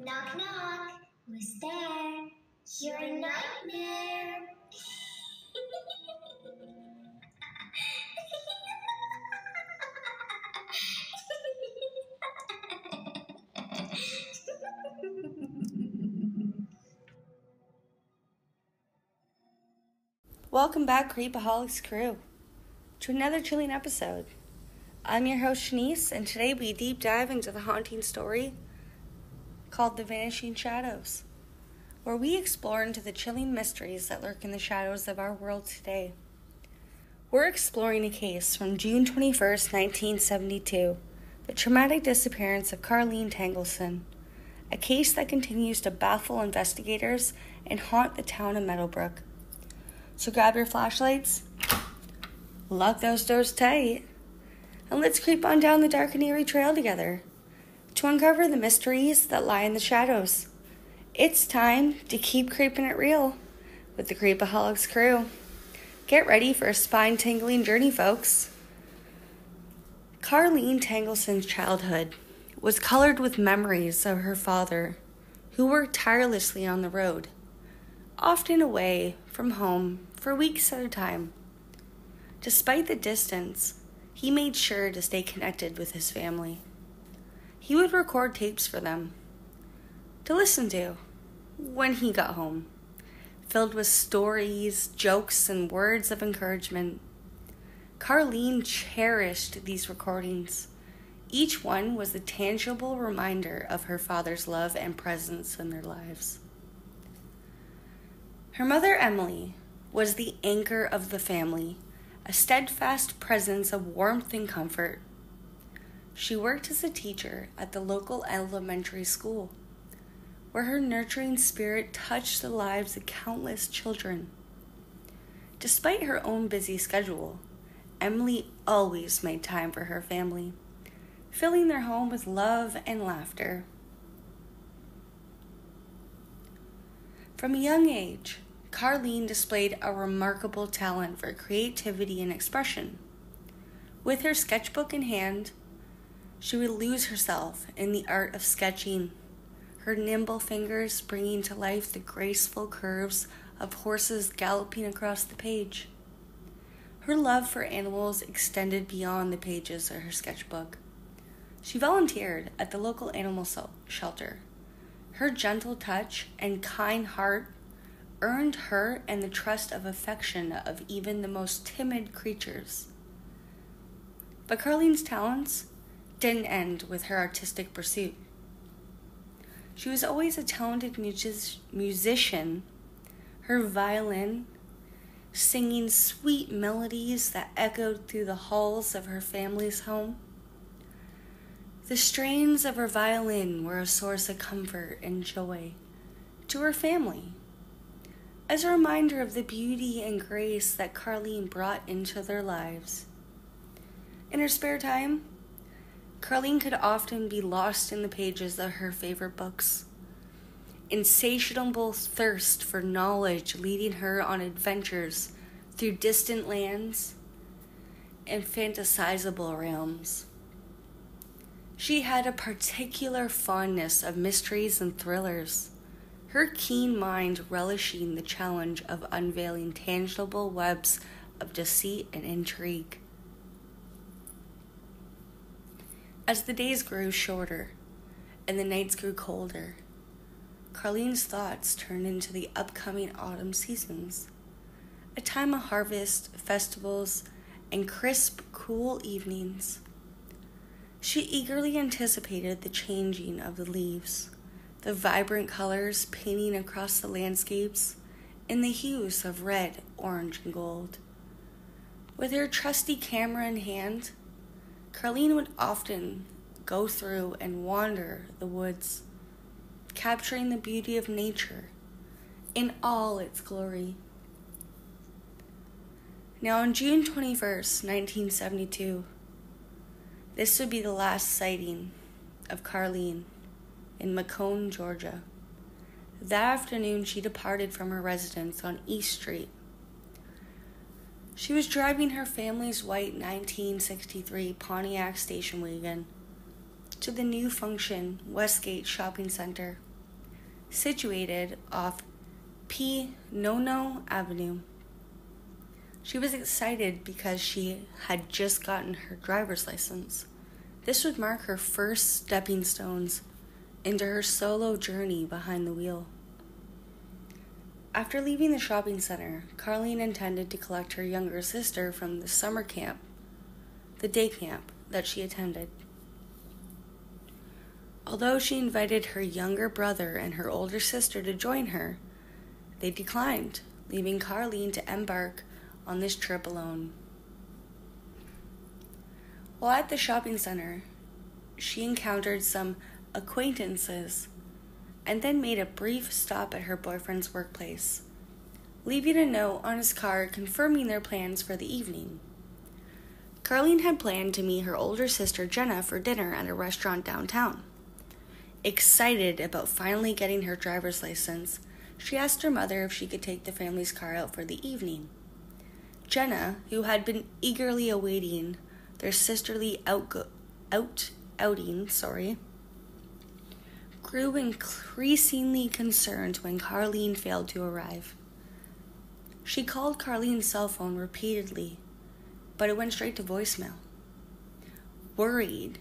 Knock, knock. Who's there? You're a nightmare. Welcome back, Creepaholics crew, to another chilling episode. I'm your host, Chanice, and today we deep dive into the haunting story called The Vanishing Shadows, where we explore into the chilling mysteries that lurk in the shadows of our world today. We're exploring a case from June 21st, 1972, the traumatic disappearance of Carlene Tangleson, a case that continues to baffle investigators and haunt the town of Meadowbrook. So grab your flashlights, lock those doors tight, and let's creep on down the dark and eerie trail together to uncover the mysteries that lie in the shadows. It's time to keep creeping it real with the Creepaholics crew. Get ready for a spine-tingling journey, folks. Carlene Tangleson's childhood was colored with memories of her father, who worked tirelessly on the road, often away from home for weeks at a time. Despite the distance, he made sure to stay connected with his family. He would record tapes for them to listen to when he got home, filled with stories, jokes, and words of encouragement. Carlene cherished these recordings. Each one was a tangible reminder of her father's love and presence in their lives. Her mother, Emily, was the anchor of the family, a steadfast presence of warmth and comfort. She worked as a teacher at the local elementary school, where her nurturing spirit touched the lives of countless children. Despite her own busy schedule, Emily always made time for her family, filling their home with love and laughter. From a young age, Carlene displayed a remarkable talent for creativity and expression. With her sketchbook in hand, she would lose herself in the art of sketching, her nimble fingers bringing to life the graceful curves of horses galloping across the page. Her love for animals extended beyond the pages of her sketchbook. She volunteered at the local animal shelter. Her gentle touch and kind heart earned her and the trust of affection of even the most timid creatures. But Carlene's talents didn't end with her artistic pursuit. She was always a talented musician, her violin singing sweet melodies that echoed through the halls of her family's home. The strains of her violin were a source of comfort and joy to her family, as a reminder of the beauty and grace that Carlene brought into their lives. In her spare time, Carlene could often be lost in the pages of her favorite books, insatiable thirst for knowledge leading her on adventures through distant lands and fantasizable realms. She had a particular fondness of mysteries and thrillers, her keen mind relishing the challenge of unveiling tangible webs of deceit and intrigue. As the days grew shorter and the nights grew colder, Carlene's thoughts turned into the upcoming autumn seasons, a time of harvest, festivals, and crisp, cool evenings. She eagerly anticipated the changing of the leaves, the vibrant colors painting across the landscapes in the hues of red, orange, and gold. With her trusty camera in hand, Carlene would often go through and wander the woods, capturing the beauty of nature in all its glory. Now on June 21st, 1972, this would be the last sighting of Carlene in Macomb, Georgia. That afternoon, she departed from her residence on East Street. She was driving her family's white 1963 Pontiac station wagon to the new Function Westgate Shopping Center situated off P. Nono Avenue. She was excited because she had just gotten her driver's license. This would mark her first stepping stones into her solo journey behind the wheel. After leaving the shopping center, Carlene intended to collect her younger sister from the summer camp, the day camp that she attended. Although she invited her younger brother and her older sister to join her, they declined, leaving Carlene to embark on this trip alone. While at the shopping center, she encountered some acquaintances and then made a brief stop at her boyfriend's workplace, leaving a note on his card confirming their plans for the evening. Carlene had planned to meet her older sister Jenna for dinner at a restaurant downtown. Excited about finally getting her driver's license, she asked her mother if she could take the family's car out for the evening. Jenna, who had been eagerly awaiting their sisterly outing, grew increasingly concerned when Carlene failed to arrive. She called Carlene's cell phone repeatedly, but it went straight to voicemail. Worried,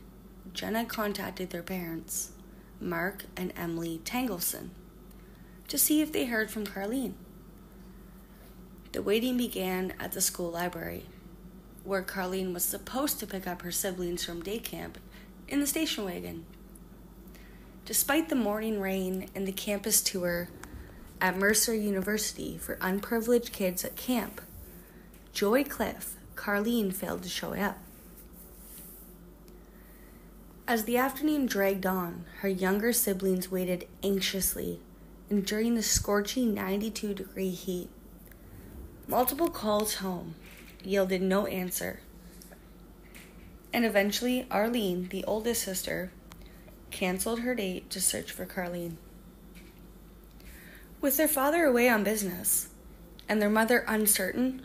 Jenna contacted their parents, Mark and Emily Tangleson, to see if they heard from Carlene. The waiting began at the school library, where Carlene was supposed to pick up her siblings from day camp in the station wagon. Despite the morning rain and the campus tour at Mercer University for unprivileged kids at camp, Joy Cliff, Carlene failed to show up. As the afternoon dragged on, her younger siblings waited anxiously, enduring the scorching 92-degree heat. Multiple calls home yielded no answer, and eventually Arlene, the oldest sister, canceled her date to search for Carlene. With their father away on business and their mother uncertain,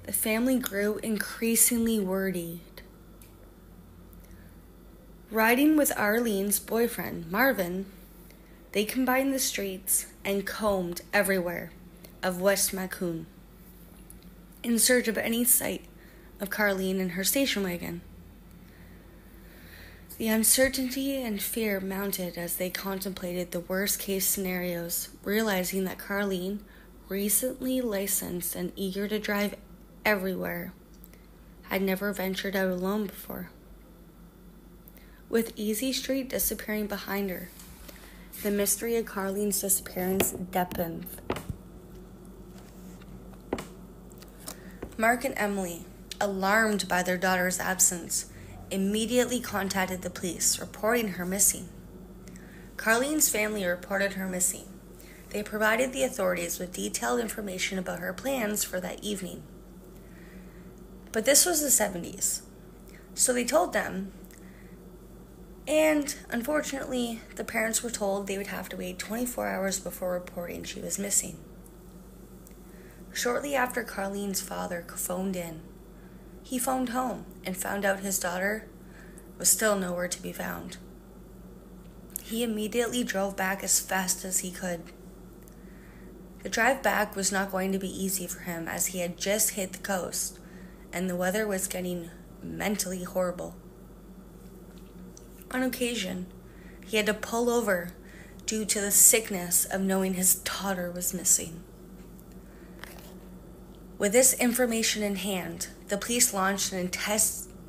the family grew increasingly worried. Riding with Arlene's boyfriend, Marvin, they combined the streets and combed everywhere of West Macomb in search of any sight of Carlene and her station wagon. The uncertainty and fear mounted as they contemplated the worst-case scenarios, realizing that Carlene, recently licensed and eager to drive everywhere, had never ventured out alone before. With Easy Street disappearing behind her, the mystery of Carlene's disappearance deepened. Mark and Emily, alarmed by their daughter's absence, immediately contacted the police, reporting her missing. Carlene's family reported her missing. They provided the authorities with detailed information about her plans for that evening. But this was the 70s, so they told them, and unfortunately, the parents were told they would have to wait 24 hours before reporting she was missing. Shortly after Carlene's father phoned in, he phoned home and found out his daughter was still nowhere to be found. He immediately drove back as fast as he could. The drive back was not going to be easy for him as he had just hit the coast and the weather was getting mentally horrible. On occasion, he had to pull over due to the sickness of knowing his daughter was missing. With this information in hand, the police launched an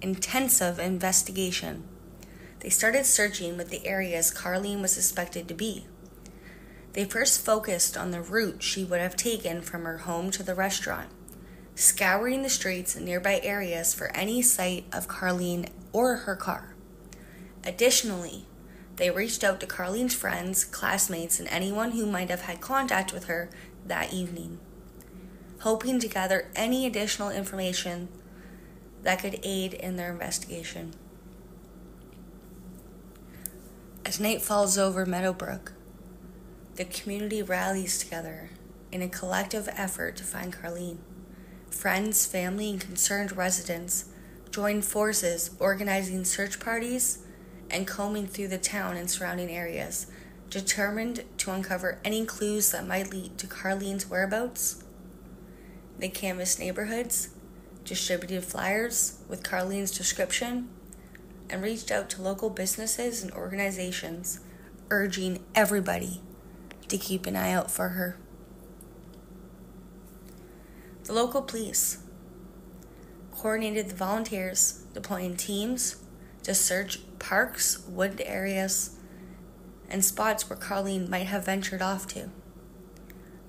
intensive investigation. They started searching with the areas Carlene was suspected to be. They first focused on the route she would have taken from her home to the restaurant, scouring the streets and nearby areas for any sight of Carlene or her car. Additionally, they reached out to Carlene's friends, classmates, and anyone who might have had contact with her that evening, hoping to gather any additional information that could aid in their investigation. As night falls over Meadowbrook, the community rallies together in a collective effort to find Carlene. Friends, family, and concerned residents join forces, organizing search parties and combing through the town and surrounding areas Determined to uncover any clues that might lead to Carlene's whereabouts, they canvassed neighborhoods, distributed flyers with Carlene's description, and reached out to local businesses and organizations, urging everybody to keep an eye out for her. The local police coordinated the volunteers, deploying teams to search parks, wooded areas, and spots where Carlene might have ventured off to.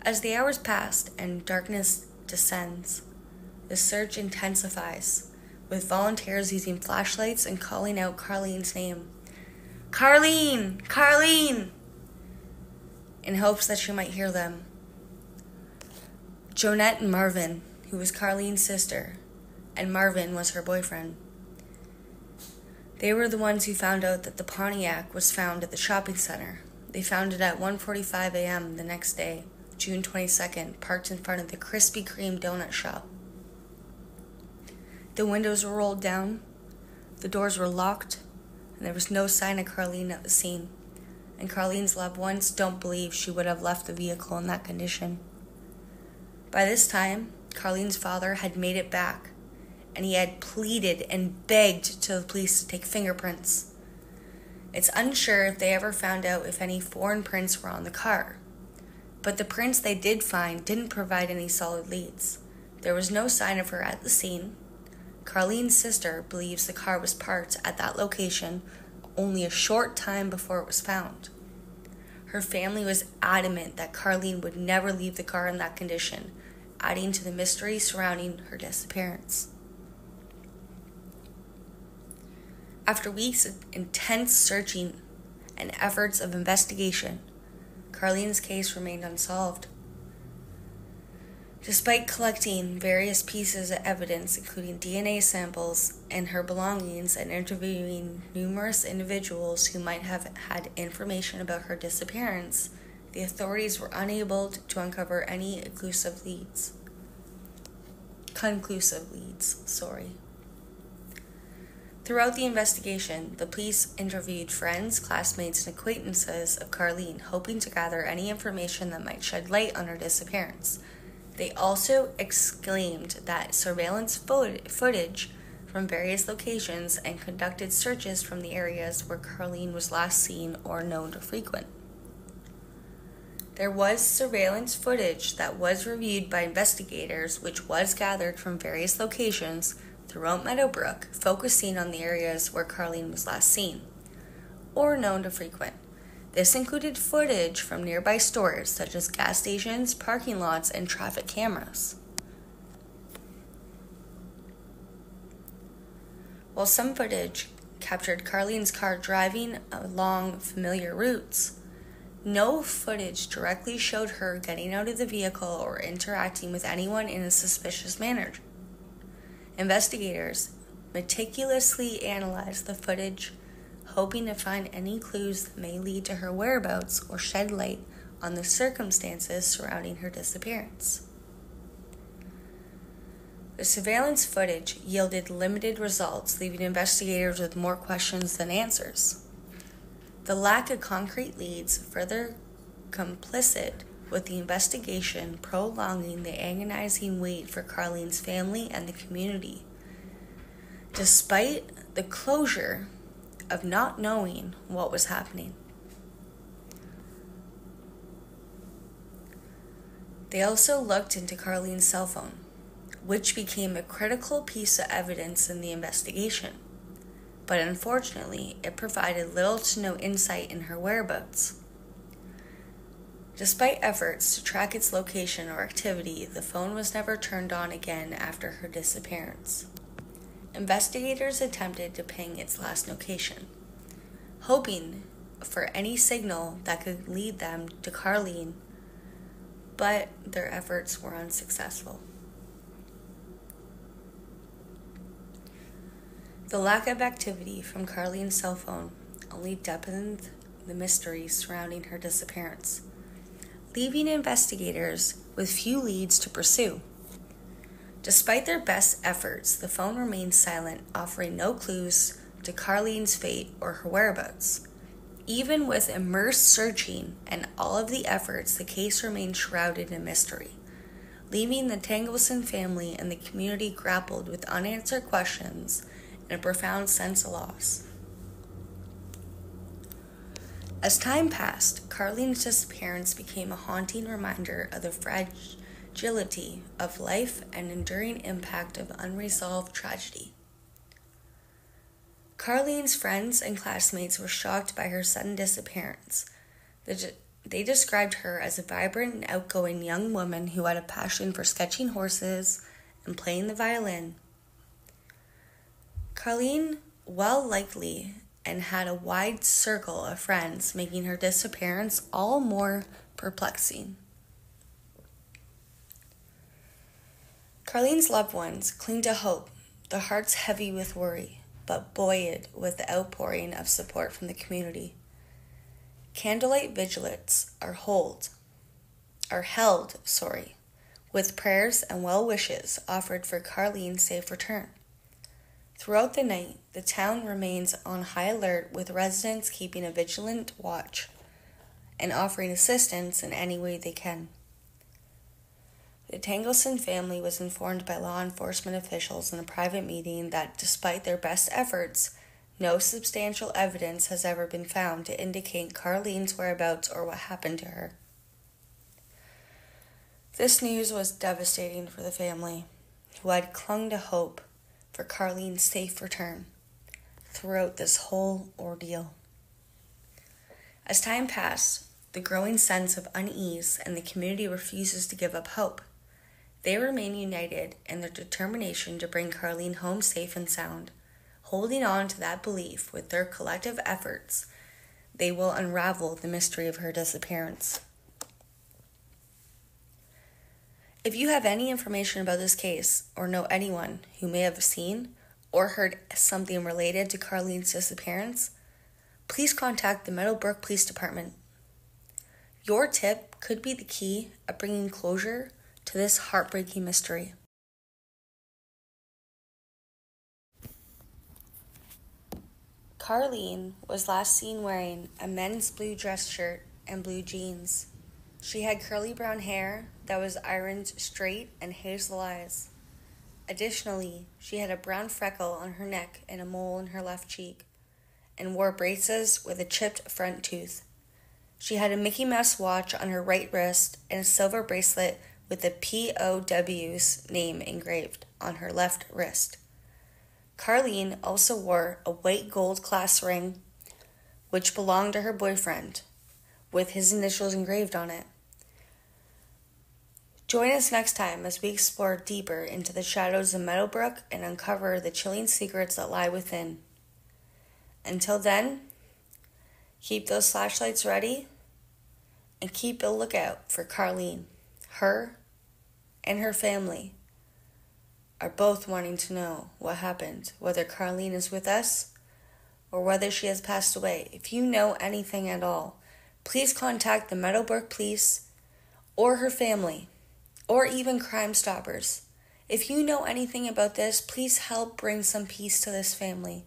As the hours passed and darkness descends, the search intensifies, with volunteers using flashlights and calling out Carlene's name. "Carlene! Carlene!" in hopes that she might hear them. Jonette and Marvin, who was Carlene's sister, and Marvin was her boyfriend. They were the ones who found out that the Pontiac was found at the shopping center. They found it at 1:45 a.m. the next day, June 22nd, parked in front of the Krispy Kreme donut shop. The windows were rolled down, the doors were locked, and there was no sign of Carlene at the scene. And Carlene's loved ones don't believe she would have left the vehicle in that condition. By this time, Carlene's father had made it back, and he had pleaded and begged to the police to take fingerprints. It's unsure if they ever found out if any foreign prints were on the car, but the prints they did find didn't provide any solid leads. There was no sign of her at the scene. Carlene's sister believes the car was parked at that location only a short time before it was found. Her family was adamant that Carlene would never leave the car in that condition, adding to the mystery surrounding her disappearance. After weeks of intense searching and efforts of investigation, Carlene's case remained unsolved. Despite collecting various pieces of evidence, including DNA samples and her belongings, and interviewing numerous individuals who might have had information about her disappearance, the authorities were unable to uncover any conclusive leads. Throughout the investigation, the police interviewed friends, classmates, and acquaintances of Carlene, hoping to gather any information that might shed light on her disappearance. They also exclaimed that surveillance footage from various locations and conducted searches from the areas where Carlene was last seen or known to frequent. There was surveillance footage that was reviewed by investigators, which was gathered from various locations throughout Meadowbrook, focusing on the areas where Carlene was last seen or known to frequent. This included footage from nearby stores such as gas stations, parking lots, and traffic cameras. While some footage captured Carlene's car driving along familiar routes, no footage directly showed her getting out of the vehicle or interacting with anyone in a suspicious manner. Investigators meticulously analyzed the footage, hoping to find any clues that may lead to her whereabouts or shed light on the circumstances surrounding her disappearance. The surveillance footage yielded limited results, leaving investigators with more questions than answers. The lack of concrete leads further complicit with the investigation, prolonging the agonizing wait for Carlene's family and the community. Despite the closure of not knowing what was happening, they also looked into Carlene's cell phone, which became a critical piece of evidence in the investigation. But unfortunately, it provided little to no insight in her whereabouts. Despite efforts to track its location or activity, the phone was never turned on again after her disappearance. Investigators attempted to ping its last location, hoping for any signal that could lead them to Carlene, but their efforts were unsuccessful. The lack of activity from Carlene's cell phone only deepened the mystery surrounding her disappearance, leaving investigators with few leads to pursue. Despite their best efforts, the phone remained silent, offering no clues to Carlene's fate or her whereabouts. Even with immersed searching and all of the efforts, the case remained shrouded in mystery, leaving the Tangleson family and the community grappled with unanswered questions and a profound sense of loss. As time passed, Carlene's disappearance became a haunting reminder of the fragility of life and enduring impact of unresolved tragedy. Carlene's friends and classmates were shocked by her sudden disappearance. They described her as a vibrant and outgoing young woman who had a passion for sketching horses and playing the violin. Carlene well likely and had a wide circle of friends, making her disappearance all more perplexing. Carlene's loved ones cling to hope, their hearts heavy with worry, but buoyed with the outpouring of support from the community. Candlelight vigilants are held, with prayers and well wishes offered for Carlene's safe return. Throughout the night, the town remains on high alert, with residents keeping a vigilant watch and offering assistance in any way they can. The Tangleson family was informed by law enforcement officials in a private meeting that despite their best efforts, no substantial evidence has ever been found to indicate Carlene's whereabouts or what happened to her. This news was devastating for the family, who had clung to hope for Carlene's safe return throughout this whole ordeal. As time passed, the growing sense of unease and the community refuses to give up hope. They remain united in their determination to bring Carlene home safe and sound. Holding on to that belief with their collective efforts, they will unravel the mystery of her disappearance. If you have any information about this case or know anyone who may have seen or heard something related to Carlene's disappearance, please contact the Meadowbrook Police Department. Your tip could be the key of bringing closure to this heartbreaking mystery. Carlene was last seen wearing a men's blue dress shirt and blue jeans. She had curly brown hair that was ironed straight and hazel eyes. Additionally, she had a brown freckle on her neck and a mole in her left cheek, and wore braces with a chipped front tooth. She had a Mickey Mouse watch on her right wrist and a silver bracelet with the POW's name engraved on her left wrist. Carlene also wore a white gold class ring, which belonged to her boyfriend, with his initials engraved on it. Join us next time as we explore deeper into the shadows of Meadowbrook and uncover the chilling secrets that lie within. Until then, keep those flashlights ready and keep a lookout for Carlene. Her and her family are both wanting to know what happened, whether Carlene is with us or whether she has passed away. If you know anything at all, please contact the Meadowbrook Police or her family, or even Crime Stoppers. If you know anything about this, please help bring some peace to this family.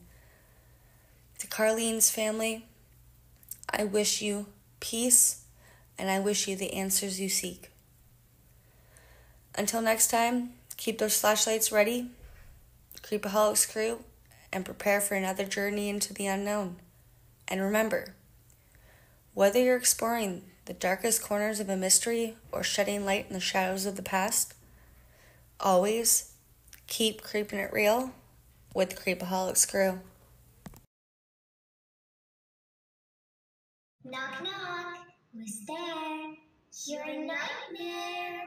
To Carlene's family, I wish you peace, and I wish you the answers you seek. Until next time, keep those flashlights ready, Creepaholics crew, and prepare for another journey into the unknown. And remember, whether you're exploring the darkest corners of a mystery or shedding light in the shadows of the past, always keep creeping it real with the Creepaholics crew. Knock, knock. Who's there? You're a nightmare.